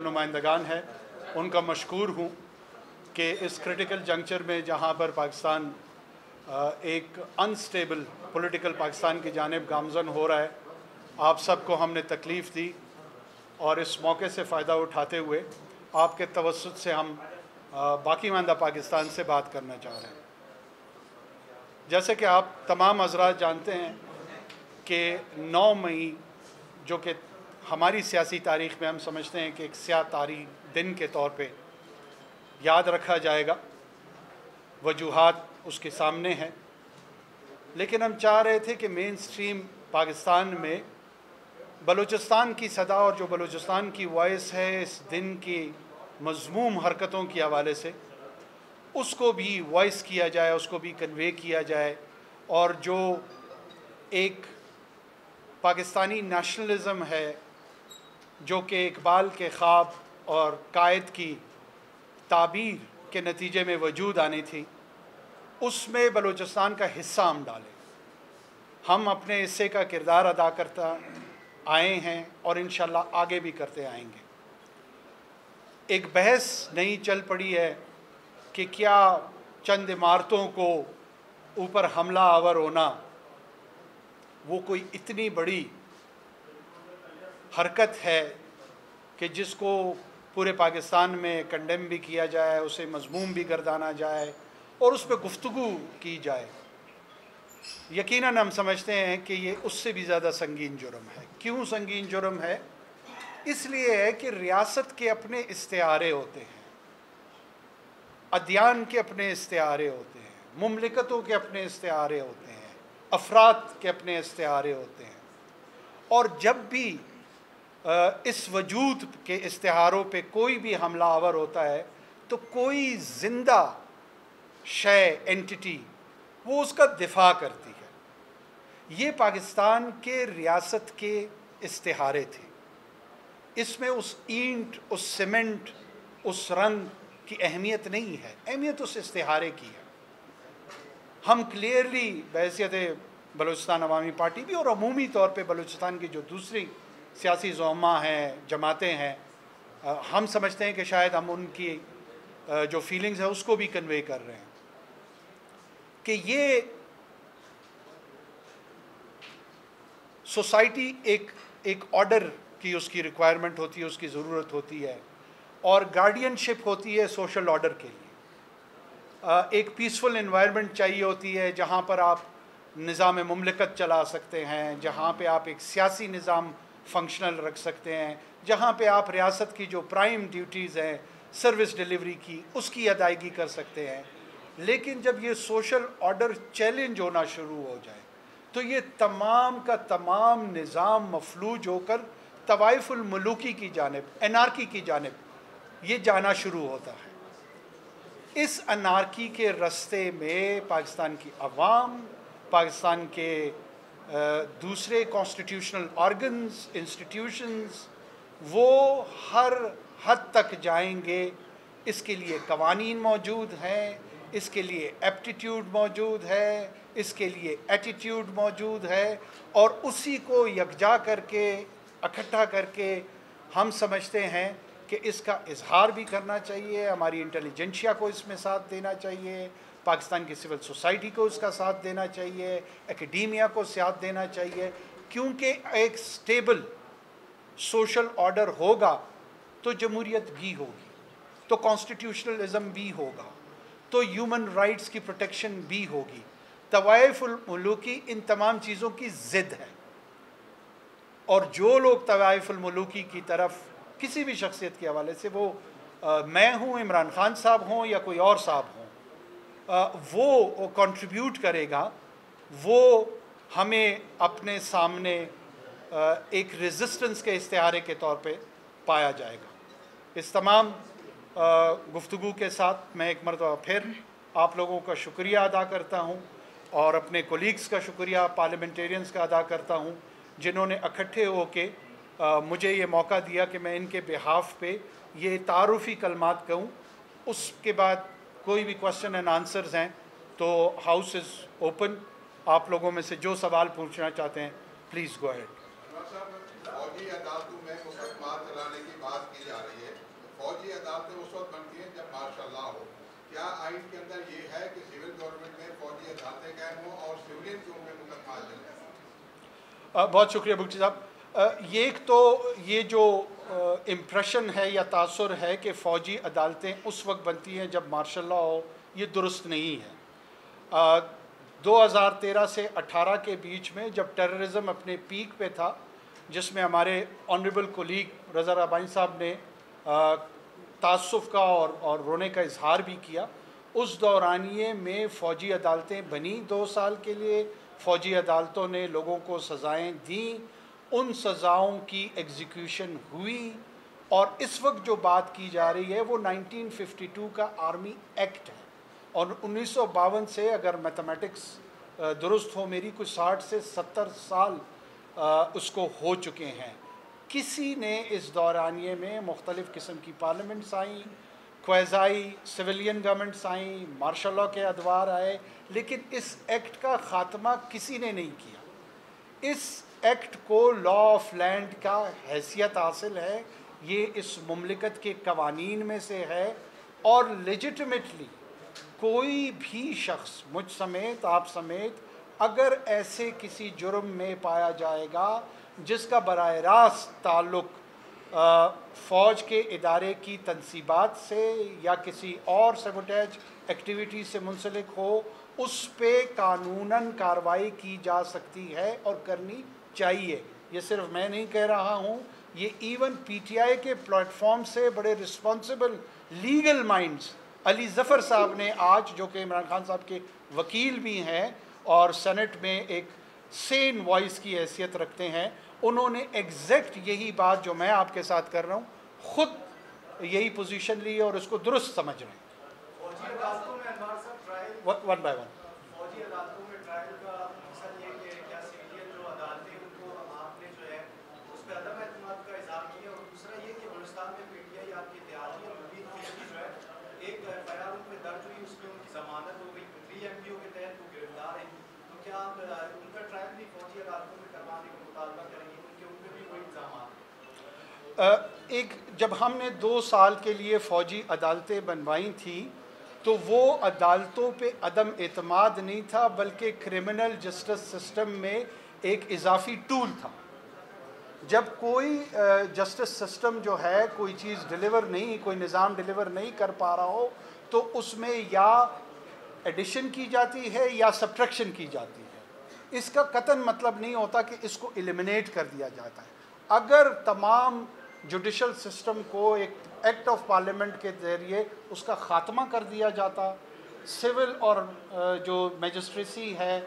नुमाइंदगान है उनका मशकूर हूँ कि इस क्रिटिकल जंक्चर में जहाँ पर पाकिस्तान एक अनस्टेबल पॉलिटिकल पाकिस्तान की जानिब गामज़न हो रहा है, आप सबको हमने तकलीफ़ दी और इस मौके से फ़ायदा उठाते हुए आपके तवस्सुत से हम बाकी मानदा पाकिस्तान से बात करना चाह रहे हैं। जैसे कि आप तमाम हज़रात जानते हैं कि 9 मई जो कि हमारी सियासी तारीख़ में हम समझते हैं कि एक स्याह तारीख़ दिन के तौर पे याद रखा जाएगा, वजूहात उसके सामने हैं, लेकिन हम चाह रहे थे कि मेन स्ट्रीम पाकिस्तान में बलूचिस्तान की सदा और जो बलूचिस्तान की वॉइस है इस दिन की मज़मूम हरकतों के हवाले से उसको भी वॉइस किया जाए, उसको भी कन्वे किया जाए, और जो एक पाकिस्तानी नेशनलिज़म है जो कि इकबाल के ख्वाब और कायद की ताबीर के नतीजे में वजूद आनी थी, उसमें बलूचिस्तान का हिस्सा हम डालें। हम अपने हिस्से का किरदार अदा करता आए हैं और इंशाअल्लाह आगे भी करते आएंगे। एक बहस नहीं चल पड़ी है कि क्या चंद इमारतों को ऊपर हमला आवर होना वो कोई इतनी बड़ी हरकत है कि जिसको पूरे पाकिस्तान में कंडेम भी किया जाए, उसे मज़मूम भी गर्दाना जाए और उस पर गुफ्तगू की जाए। यकीनन हम समझते हैं कि ये उससे भी ज़्यादा संगीन जुर्म है। क्यों संगीन जुर्म है? इसलिए है कि रियासत के अपने इस्तिआरे होते हैं, अदयान के अपने इस्तिआरे होते हैं, मुमलिकतों के अपने इस्तिआरे होते हैं, अफराद के अपने इस्तिआरे होते हैं, और जब भी इस वजूद के इस्तिहारों पे कोई भी हमला आवर होता है तो कोई ज़िंदा शय एंटिटी वो उसका दिफा करती है। ये पाकिस्तान के रियासत के इस्तिहारे थे। इसमें उस ईंट, उस सीमेंट, उस रंग की अहमियत नहीं है, अहमियत उस इस्तिहारे की है। हम क्लियरली बहैसियत बलूचिस्तान अवामी पार्टी भी और अमूमी तौर पे बलूचिस्तान की जो दूसरी सियासी ज़ोमा हैं, जमातें हैं, हम समझते हैं कि शायद हम उनकी जो फीलिंग्स है उसको भी कन्वे कर रहे हैं कि ये सोसाइटी एक ऑर्डर की उसकी रिक्वायरमेंट होती है, उसकी ज़रूरत होती है, और गार्डियनशिप होती है सोशल ऑर्डर के लिए। एक पीसफुल एनवायरनमेंट चाहिए होती है जहाँ पर आप निज़ाम मुमलिकत चला सकते हैं, जहाँ पे आप एक सियासी निज़ाम फंक्शनल रख सकते हैं, जहाँ पे आप रियासत की जो प्राइम ड्यूटीज़ हैं सर्विस डिलीवरी की उसकी अदायगी कर सकते हैं। लेकिन जब ये सोशल ऑर्डर चैलेंज होना शुरू हो जाए तो ये तमाम का तमाम निज़ाम मफलूज होकर तवाइफुल मुलूकी की जानिब, एनार्की की जानिब ये जाना शुरू होता है। इस अनार्की के रस्ते में पाकिस्तान की अवाम, पाकिस्तान के दूसरे कॉन्स्टिट्यूशनल ऑर्गन्स, इंस्टीट्यूशंस, वो हर हद तक जाएंगे। इसके लिए कवानीन मौजूद हैं, इसके लिए एप्टीट्यूड मौजूद है, इसके लिए एटीट्यूड मौजूद है, और उसी को यकजा करके, इकट्ठा करके हम समझते हैं कि इसका इजहार भी करना चाहिए। हमारी इंटेलिजेंशिया को इसमें साथ देना चाहिए, पाकिस्तान की सिविल सोसाइटी को उसका साथ देना चाहिए, एकेडेमिया को साथ देना चाहिए, क्योंकि एक स्टेबल सोशल ऑर्डर होगा तो जमहूरियत भी होगी, तो कॉन्स्टिट्यूशनलिज्म भी होगा, तो ह्यूमन राइट्स की प्रोटेक्शन भी होगी। तवाइफुल मुलूकी इन तमाम चीज़ों की ज़िद है, और जो लोग तवाइफुल मुलूकी की तरफ किसी भी शख्सियत के हवाले से, वो मैं हूँ, इमरान खान साहब हों या कोई और साहब हों, वो कंट्रीब्यूट करेगा, वो हमें अपने सामने एक रेजिस्टेंस के इस्तिहारे के तौर पे पाया जाएगा। इस तमाम गुफ्तगू के साथ मैं एक मरतबा फिर आप लोगों का शुक्रिया अदा करता हूँ और अपने कोलीग्स का शुक्रिया, पार्लियामेंटेरियंस का अदा करता हूँ जिन्होंने इकट्ठे होके मुझे ये मौका दिया कि मैं इनके बिहाफ पे ये तारुफ़ी कलमात कहूँ। उसके बाद कोई भी क्वेश्चन एंड आंसर्स हैं तो हाउस इज़ ओपन। आप लोगों में से जो सवाल पूछना चाहते हैं प्लीज़ गो अहेड। फौजी अदालतों में मुकदमा चलाने की बात की जा रही है, فوجی عدالتیں اس وقت بنتی ہیں جب مارشل لا ہو. کیا آئین کے اندر یہ ہے کہ سول گورنمنٹ میں فوجی عدالتیں قائم ہوں اور سویلین کے ان میں مقدمہ چلے؟ بہت شکریہ بگٹی صاحب. ایک تو یہ جو امپریشن ہے یا تاثر ہے کہ فوجی عدالتیں اس وقت بنتی ہیں جب مارشل لا ہو، یہ درست نہیں ہے. 2013 سے 18 کے بیچ میں جب ٹیررزم اپنے پیک پہ تھا، جس میں ہمارے آنریبل کولیگ رضا ربانی صاحب نے تعصب کا اور رونے کا اظہار بھی کیا، اس دورانیے میں فوجی عدالتیں بنی 2 سال کے لیے. فوجی عدالتوں نے لوگوں کو سزائیں دیں، ان سزاؤں کی ایگزیکیوشن ہوئی، اور اس وقت جو بات کی جا رہی ہے وہ 1952 کا آرمی ایکٹ ہے، اور 1952 سے اگر میتھمیٹکس درست ہو میری، کچھ 60 سے 70 سال اس کو ہو چکے ہیں. کسی نے اس دورانیے میں مختلف قسم کی پارلیمنٹس آئیں، کوئزائی سویلین گورنمنٹس آئیں، مارشل لا کے ادوار آئے، لیکن اس ایکٹ کا خاتمہ کسی نے نہیں کیا. اس ایکٹ کو لا آف لینڈ کا حیثیت حاصل ہے، یہ اس مملکت کے قوانین میں سے ہے، اور لیجٹمیٹلی کوئی بھی شخص مجھ سمیت آپ سمیت اگر ایسے کسی جرم میں پایا جائے گا جس کا براہ راست تعلق فوج کے ادارے کی تنصیبات سے یا کسی اور سیبوٹیج ایکٹیویٹی سے منسلک ہو، اس پہ قانوناً کارروائی کی جا سکتی ہے اور کرنی چاہیے. یہ صرف میں نہیں کہہ رہا ہوں، یہ ایون پی ٹی آئی کے پلیٹ فارم سے بڑے responsible legal minds, Ali Zafar صاحب نے آج، جو کہ عمران خان صاحب کے وکیل بھی ہیں اور سینٹ میں ایک سین وائس کی حیثیت رکھتے ہیں، انہوں نے ایگزیکٹ یہی بات جو میں آپ کے ساتھ کر رہا ہوں خود یہی پوزیشن لی اور اس کو درست سمجھ رہے ہیں. فوجی عدالتوں میں انوار صاحب ٹرائل، ون بائی ون. فوجی عدالتوں میں ٹرائل کا مقصد یہ کہ کیا سویلین جو عدالتیں ان کو آپ نے جو ہے اس پہ عدم اعتماد کا اظہار کیا، اور دوسرا یہ کہ بلوچستان میں پی ٹی آئی آپ کی اتحادی اور مبین خلجی جو ہے ایک ایف آئی آر ان پہ درج ہوئی، اس میں ان کی ضمانت ہو گئی، 3 MPO کے تحت وہ گرفتار ہیں. تو کیا آپ ان کا ٹرائل بھی فوجی عدالتوں میں کروانے کا مطالبہ کریں گے کیونکہ ان پہ بھی کوئی الزامات ہیں؟ ایک جب ہم نے 2 سال کے لیے فوجی عدالتیں بنوائی تھیں تو وہ عدالتوں پہ عدم اعتماد نہیں تھا، بلکہ کرمنل جسٹس سسٹم میں ایک اضافی ٹول تھا. جب کوئی جسٹس سسٹم جو ہے کوئی چیز ڈیلیور نہیں، کوئی نظام ڈیلیور نہیں کر پا رہا ہو تو اس میں یا ایڈیشن کی جاتی ہے یا سبٹریکشن کی جاتی ہے. اس کا قطعاً مطلب نہیں ہوتا کہ اس کو ایلیمنیٹ کر دیا جاتا ہے. اگر تمام جوڈیشل سسٹم کو ایک ایکٹ آف پارلیمنٹ کے ذریعے اس کا خاتمہ کر دیا جاتا، سول اور جو میجسٹریسی ہے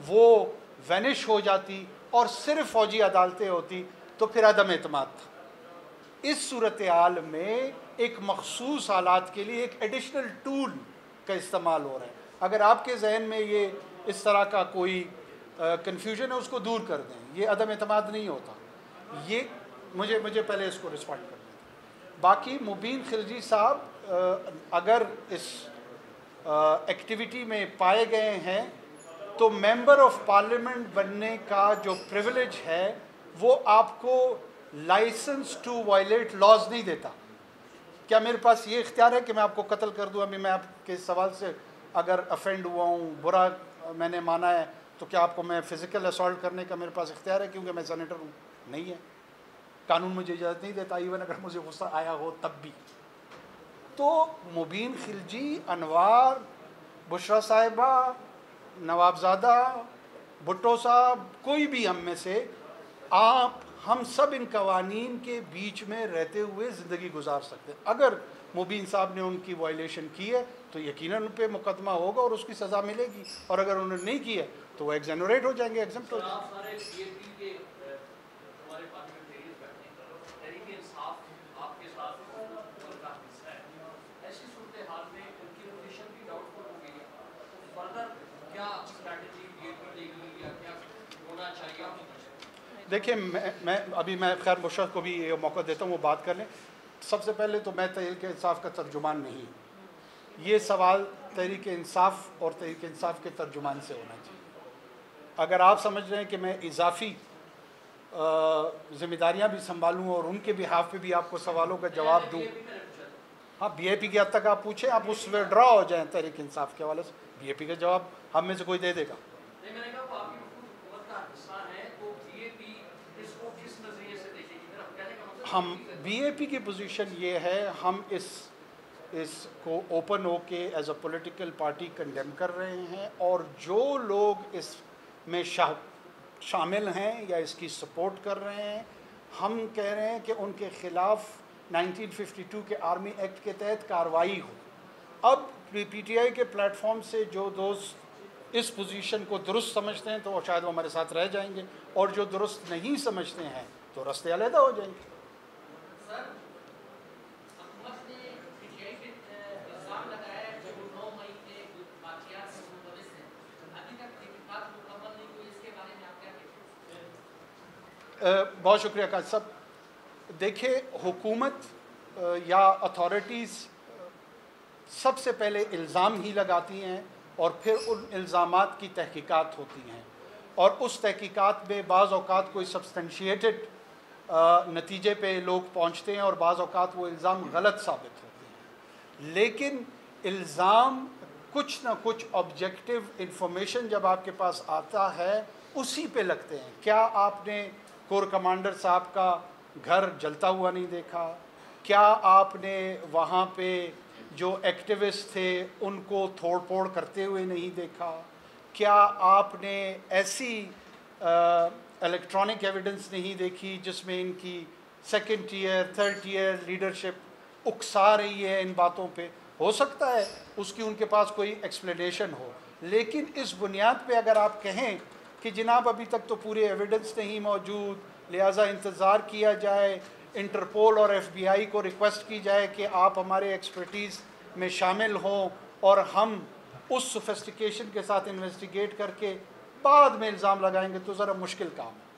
وہ وینش ہو جاتی اور صرف فوجی عدالتیں ہوتی، تو پھر عدم اعتماد تھا. اس صورتحال میں ایک مخصوص حالات کے لیے ایک ایڈیشنل ٹول کا استعمال ہو رہا ہے. اگر آپ کے ذہن میں یہ اس طرح کا کوئی کنفیوژن ہے اس کو دور کر دیں، یہ عدم اعتماد نہیں ہوتا. یہ مجھے پہلے اس کو رسپونڈ کر دیں. باقی مبین خلجی صاحب اگر اس ایکٹیویٹی میں پائے گئے ہیں تو ممبر آف پارلیمنٹ بننے کا جو پریولیج ہے وہ آپ کو لائسنس ٹو وائلیٹ لاز نہیں دیتا. کیا میرے پاس یہ اختیار ہے کہ میں آپ کو قتل کر دوں؟ ابھی میں آپ کے سوال سے اگر افینڈ ہوا ہوں، برا میں نے مانا ہے، تو کیا آپ کو میں فزیکل اسالٹ کرنے کا میرے پاس اختیار ہے کیونکہ میں سینیٹر ہوں؟ نہیں ہے. قانون مجھے اجازت نہیں دیتا، ایون اگر مجھے غصہ آیا ہو تب بھی. تو مبین خلجی، انوار، بشرا صاحبہ، نوابزادہ، بھٹو صاحب، کوئی بھی ہم میں سے، ہم سب ان قوانین کے بیچ میں رہتے ہوئے زندگی گزار سکتے. اگر مبین صاحب نے ان کی وائلیشن کی ہے تو یقیناً ان پہ مقدمہ ہوگا اور اس کی سزا ملے گی، اور اگر انہوں نے نہیں کی ہے تو وہ ایگزینوریٹ ہو جائیں گے، ایگزمپٹ ہو جائیں گے. دیکھیں میں خیر مشرف کو بھی یہ موقع دیتا ہوں وہ بات کر لیں. سب سے پہلے تو میں تحریک انصاف کا ترجمان نہیں، یہ سوال تحریک انصاف اور تحریک انصاف کے ترجمان سے ہونا چاہیے. اگر آپ سمجھ رہے ہیں کہ میں اضافی ذمہ داریاں بھی سنبھالوں اور ان کے بہاف پہ بھی آپ کو سوالوں کا جواب دوں، हाँ, BAP की हद तक आप पूछें, आप उस ड्रा हो जाएं तहरीक इंसाफ के हवाले से, BAP का जवाब हम में से कोई दे देगा। नहीं, मैंने कहा वो आपकी हुकूमत का हिस्सा है, तो BAP इसको किस नज़रिए से देखेगी? मेरा कहने का मतलब हम BAP की पोजीशन ये है, हम इसको ओपन होके as a political party condemn कर रहे हैं, और जो लोग इसमें शामिल हैं या इसकी सपोर्ट कर रहे हैं, हम कह रहे हैं कि उनके ख़िलाफ़ 1952 के आर्मी एक्ट के तहत कार्रवाई हो। अब PTI के प्लेटफॉर्म से जो दोस्त इस पोजीशन को दुरुस्त समझते हैं तो वो शायद वो हमारे साथ रह जाएंगे, और जो दुरुस्त नहीं समझते हैं तो रास्ते अलग हो जाएंगे। सर, हुकूमत ने PTI पे इल्ज़ाम लगाया है जो 9 मई के वाक़यात से मुंसलिक है, अभी तक तहक़ीक़ात मुकम्मल नहीं हुई, इसके बारे में आप क्या कहते हैं? बहुत शुक्रिया काज साहब। देखिए, हुकूमत या अथॉरिटीज़ सबसे पहले इल्ज़ाम ही लगाती हैं और फिर उन इल्ज़ामात की तहकीकात होती हैं, और उस तहकीकात में बाज़ औक़ात कोई सब्सटेंशिएटेड नतीजे पे लोग पहुँचते हैं और बाज़ औक़ात वो इल्ज़ाम गलत साबित होते हैं। लेकिन इल्ज़ाम कुछ ना कुछ ऑब्जेक्टिव इंफॉर्मेशन जब आपके पास आता है उसी पे लगते हैं। क्या आपने कोर कमांडर साहब का घर जलता हुआ नहीं देखा? क्या आपने वहाँ पे जो एक्टिविस्ट थे उनको तोड़ फोड़ करते हुए नहीं देखा? क्या आपने ऐसी इलेक्ट्रॉनिक एविडेंस नहीं देखी जिसमें इनकी second tier third tier leadership उकसा रही है इन बातों पे? हो सकता है उसकी उनके पास कोई एक्सप्लेनेशन हो, लेकिन इस बुनियाद पे अगर आप कहें कि जनाब अभी तक तो पूरे एविडेंस नहीं मौजूद, लिहाजा इंतज़ार किया जाए, इंटरपोल और FBI को रिक्वेस्ट की जाए कि आप हमारे एक्सपर्टीज़ में शामिल हों और हम उस सोफिस्टिकेशन के साथ इन्वेस्टिगेट करके बाद में इल्ज़ाम लगाएंगे, तो ज़रा मुश्किल काम है।